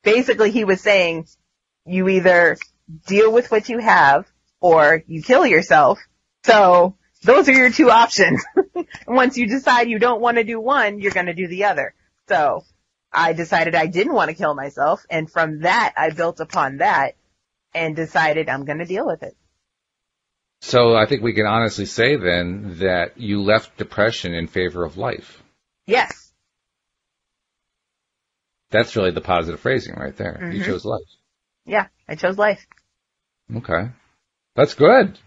basically he was saying you either deal with what you have or you kill yourself. So those are your two options. Once you decide you don't want to do one, you're going to do the other. So I decided I didn't want to kill myself, and from that I built upon that and decided I'm going to deal with it. So I think we can honestly say then that you left depression in favor of life. Yes. That's really the positive phrasing right there. Mm-hmm. You chose life. Yeah, I chose life. Okay. That's good.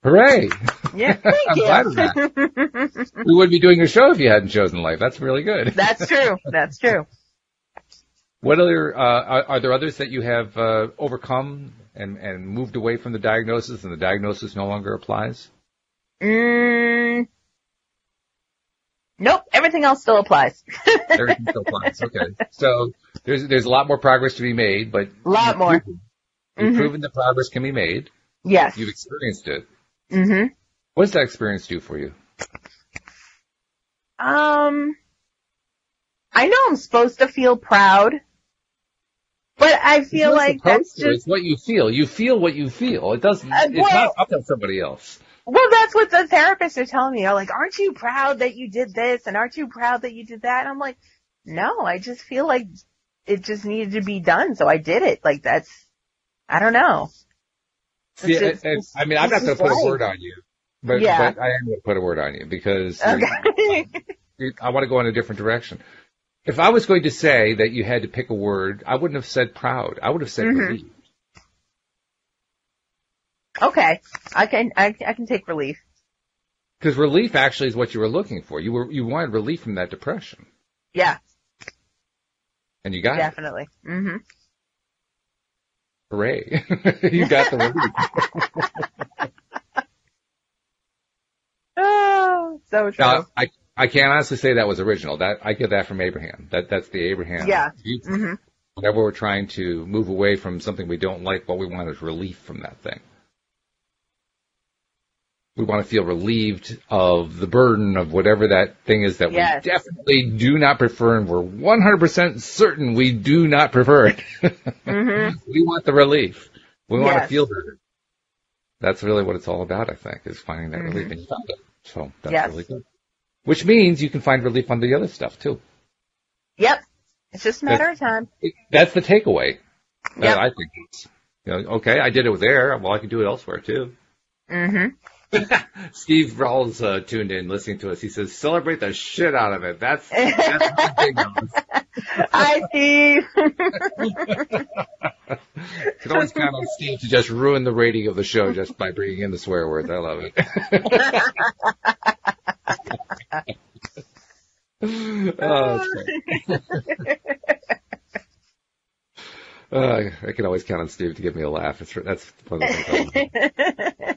Hooray. Yeah, thank I'm you. glad of that. We wouldn't be doing a show if you hadn't chosen life. That's really good. That's true. That's true. What other, are there others that you have overcome and moved away from the diagnosis, and the diagnosis no longer applies? Nope, everything else still applies. Everything still applies. Okay. So there's a lot more progress to be made, but a lot more. You've proven that progress can be made. Yes. You've experienced it. Mm-hmm. What does that experience do for you? I know I'm supposed to feel proud, but I feel like that's just... It's what you feel. You feel what you feel. It doesn't, it's not up to somebody else. Well, that's what the therapists are telling me. They're like, aren't you proud that you did this? And aren't you proud that you did that? And I'm like, no, I just feel like it just needed to be done. So I did it. Like I don't know. See, I'm not going to put a word on you, but I am going to put a word on you because I want to go in a different direction. If I was going to say that you had to pick a word, I wouldn't have said proud. I would have said relieved. Okay. I can take relief. Because relief actually is what you were looking for. You wanted relief from that depression. Yeah. And you got it. Definitely. Mm-hmm. Hooray. You got the relief. Oh, so true. Now, I can't honestly say that was original. That I get that from Abraham. That's the Abraham. Yeah. Mm-hmm. Whenever we're trying to move away from something we don't like, what we want is relief from that thing. We want to feel relieved of the burden of whatever that thing is that we definitely do not prefer, and we're 100% certain we do not prefer it. Mm-hmm. We want the relief. We want to feel better. That's really what it's all about, I think, is finding that relief. And you found it. So that's really good. Which means you can find relief on the other stuff, too. Yep. It's just a matter of time. That's the takeaway. Yep. I think it's, okay, I did it with air. Well, I can do it elsewhere, too. Mm-hmm. Steve Rawls tuned in listening to us. He says, celebrate the shit out of it. That's the big one. Hi, Steve. You can always count on Steve to just ruin the rating of the show just by bringing in the swear words. I love it. Oh, I can always count on Steve to give me a laugh. That's one of the things I love.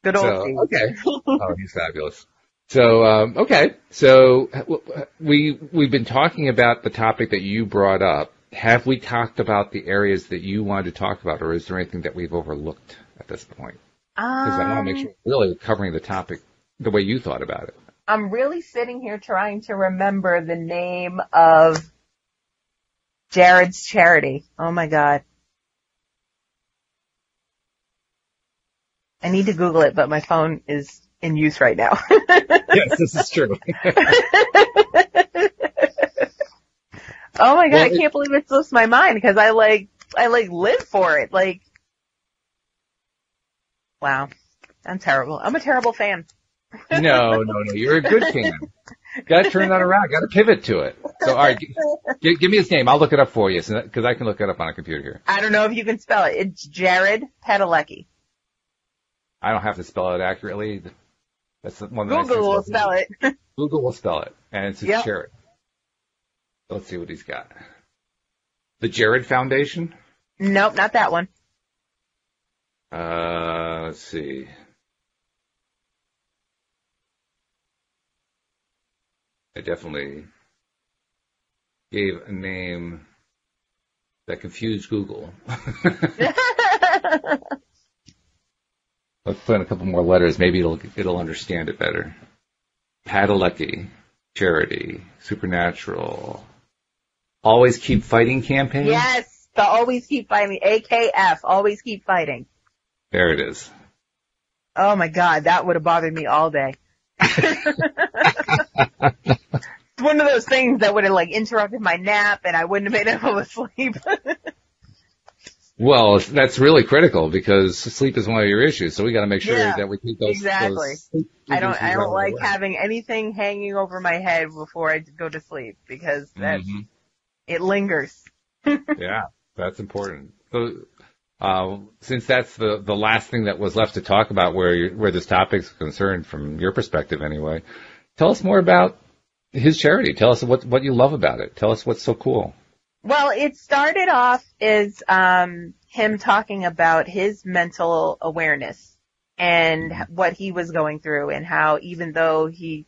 Good old Steve. Okay. Oh, he's fabulous. So, okay. So we've been talking about the topic that you brought up. Have we talked about the areas that you wanted to talk about, or is there anything that we've overlooked at this point? Because I want to make sure we're really covering the topic the way you thought about it. I'm really sitting here trying to remember the name of Jared's charity. Oh my God. I need to Google it, but my phone is in use right now. Yes, this is true. Oh my God, I can't believe it slips my mind because I live for it. Like, wow, I'm terrible. I'm a terrible fan. No, you're a good fan. Got to turn that around. Got to pivot to it. So, all right, give me his name. I'll look it up for you because I can look it up on a computer here. I don't know if you can spell it. It's Jared Padalecki. I don't have to spell it accurately. That's one of the Google will spell it. Google will spell it, and it's his Jared. Let's see what he's got. The Jared Foundation? Nope, not that one. Let's see. I definitely gave a name that confused Google. Let's put in a couple more letters. Maybe it'll understand it better. Padalecki, charity, supernatural, always keep fighting campaign. Yes, the always keep fighting, AKF, always keep fighting. There it is. Oh my God, that would have bothered me all day. It's one of those things that would have interrupted my nap, and I wouldn't have been able to sleep. Well, that's really critical because sleep is one of your issues, so we got to make sure that we keep those. Exactly. Those I don't like having anything hanging over my head before I go to sleep because it lingers. Yeah, that's important. So, since that's the last thing that was left to talk about where this topic is concerned from your perspective anyway, tell us more about his charity. Tell us what you love about it. Tell us what's so cool. Well, it started off as him talking about his mental awareness and what he was going through and how even though he,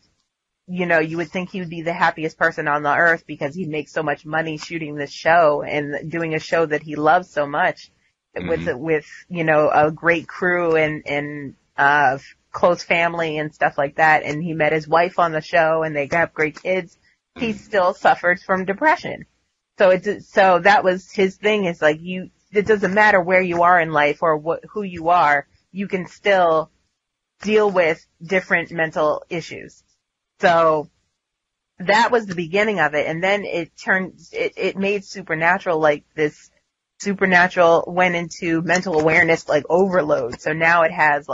you would think he would be the happiest person on the earth because he'd make so much money shooting this show and doing a show that he loves so much with a great crew and close family and stuff like that. And he met his wife on the show and they have great kids. He still suffers from depression. So that was his thing is it doesn't matter where you are in life or who you are, you can still deal with different mental issues. So that was the beginning of it. And then it made Supernatural this Supernatural went into mental awareness overload. So now it has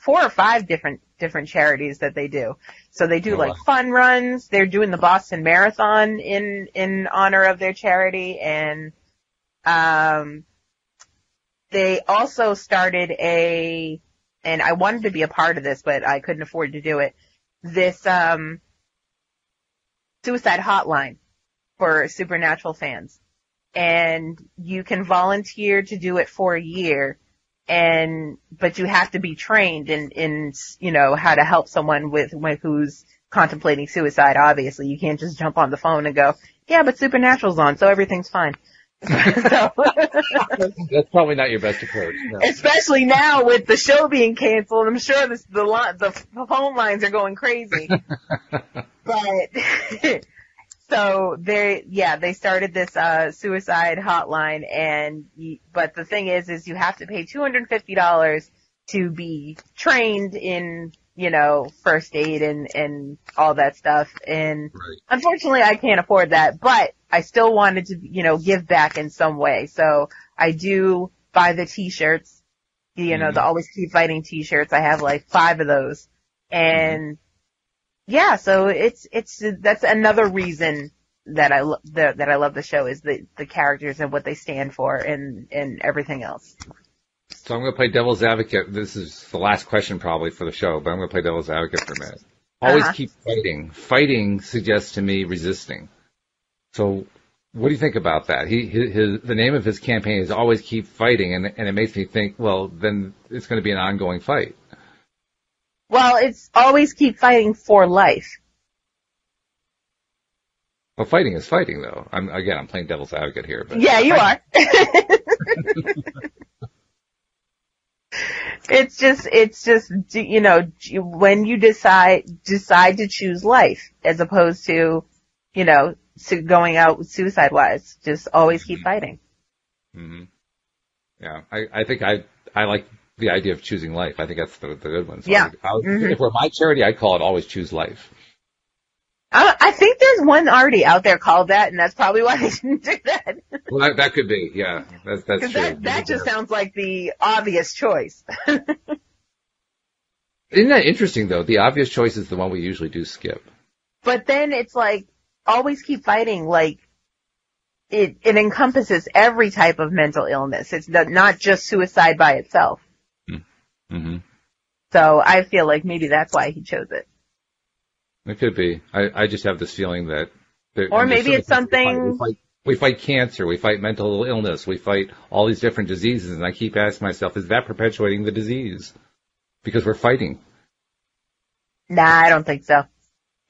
4 or 5 different charities that they do. So they do like fun runs. They're doing the Boston Marathon in honor of their charity, and they also started and I wanted to be a part of this, but I couldn't afford to do it. This suicide hotline for Supernatural fans, and you can volunteer to do it for a year. But you have to be trained in how to help someone who's contemplating suicide. Obviously, you can't just jump on the phone and go, yeah, but Supernatural's on, so everything's fine. So, that's probably not your best approach. No. Especially now with the show being canceled, I'm sure the phone lines are going crazy. But so they started this suicide hotline, but the thing is you have to pay $250 to be trained in first aid and all that stuff. And Unfortunately, I can't afford that, but I still wanted to give back in some way. So I do buy the T-shirts, the Always Keep Fighting T-shirts. I have like 5 of those, and yeah, so that's another reason that I love the show, is the characters and what they stand for and everything else. So I'm going to play devil's advocate. This is the last question probably for the show, but I'm going to play devil's advocate for a minute. Always keep fighting. Fighting suggests to me resisting. So what do you think about that? The name of his campaign is Always Keep Fighting, and it makes me think, well, then it's going to be an ongoing fight. Well, it's always keep fighting for life. Well, fighting is fighting, though. I'm playing devil's advocate here. But yeah, you are. It's just, when you decide to choose life as opposed to, going out suicide-wise, just always keep fighting. Mm-hmm. Yeah, I think I like the idea of choosing life. I think that's the good one. So yeah. If we're my charity, I'd call it Always Choose Life. I think there's one already out there called that, and that's probably why they didn't do that. Well, that could be, yeah. That's true. That just sounds like the obvious choice. Isn't that interesting, though? The obvious choice is the one we usually do skip. But then it's like, always keep fighting, like, it encompasses every type of mental illness. It's not just suicide by itself. Mm-hmm. So I feel like maybe that's why he chose it. It could be. I just have this feeling that... Or maybe it's something... We fight cancer, we fight mental illness, we fight all these different diseases, and I keep asking myself, is that perpetuating the disease? Because we're fighting. Nah, I don't think so.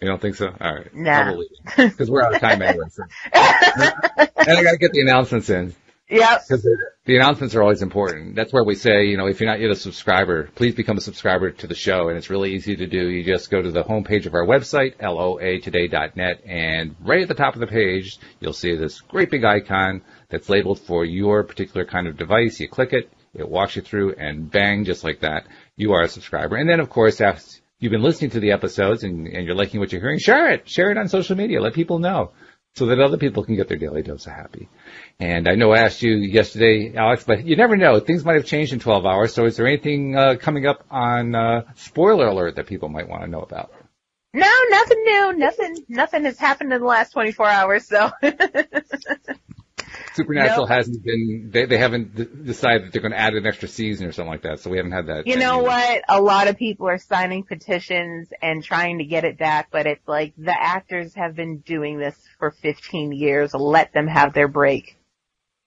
You don't think so? All right. Nah. Because we're out of time anyway. So. And I got to get the announcements in. Yep. Because the announcements are always important. That's where we say, if you're not yet a subscriber, please become a subscriber to the show. And it's really easy to do. You just go to the homepage of our website, loatoday.net, and right at the top of the page, you'll see this great big icon that's labeled for your particular kind of device. You click it, it walks you through, and bang, just like that, you are a subscriber. And then, of course, after you've been listening to the episodes and you're liking what you're hearing, share it on social media. Let people know so that other people can get their daily dose of happy. And I know I asked you yesterday, Alex, but you never know. Things might have changed in 12 hours. So is there anything coming up on spoiler alert that people might want to know about? No, nothing new. Nothing has happened in the last 24 hours. So Supernatural hasn't been, they haven't decided that they're going to add an extra season or something like that, so we haven't had that. You know what? A lot of people are signing petitions and trying to get it back, but it's like the actors have been doing this for 15 years. Let them have their break.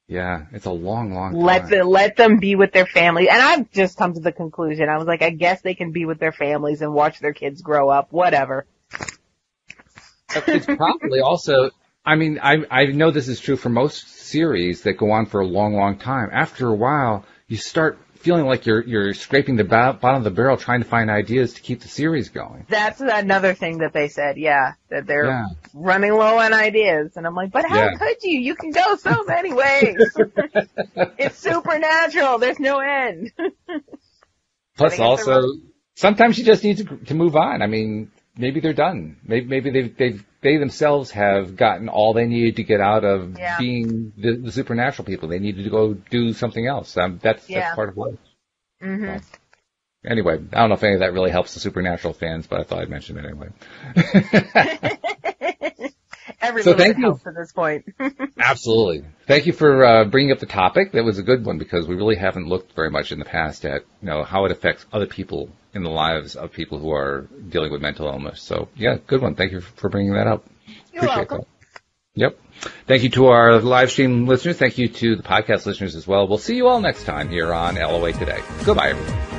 Yeah, it's a long time. Let them be with their family. And I've just come to the conclusion. I was like, I guess they can be with their families and watch their kids grow up, whatever. It's probably also, I know this is true for most series that go on for a long time. After a while, you start feeling like you're scraping the bottom of the barrel trying to find ideas to keep the series going. That's another thing that they said, that they're running low on ideas. And I'm like, but how could you? You can go so many ways. It's Supernatural. There's no end. Plus also, sometimes you just need to move on. Maybe they're done. Maybe they themselves have gotten all they needed to get out of being the supernatural people. They needed to go do something else. That's part of life. Mm-hmm. Anyway, I don't know if any of that really helps the Supernatural fans, but I thought I'd mention it anyway. Every little bit helps at this point. Absolutely. Thank you for bringing up the topic. That was a good one because we really haven't looked very much in the past at how it affects other people in the lives of people who are dealing with mental illness. So, yeah, good one. Thank you for bringing that up. You're welcome. That. Yep. Thank you to our live stream listeners. Thank you to the podcast listeners as well. We'll see you all next time here on LOA Today. Goodbye, everyone.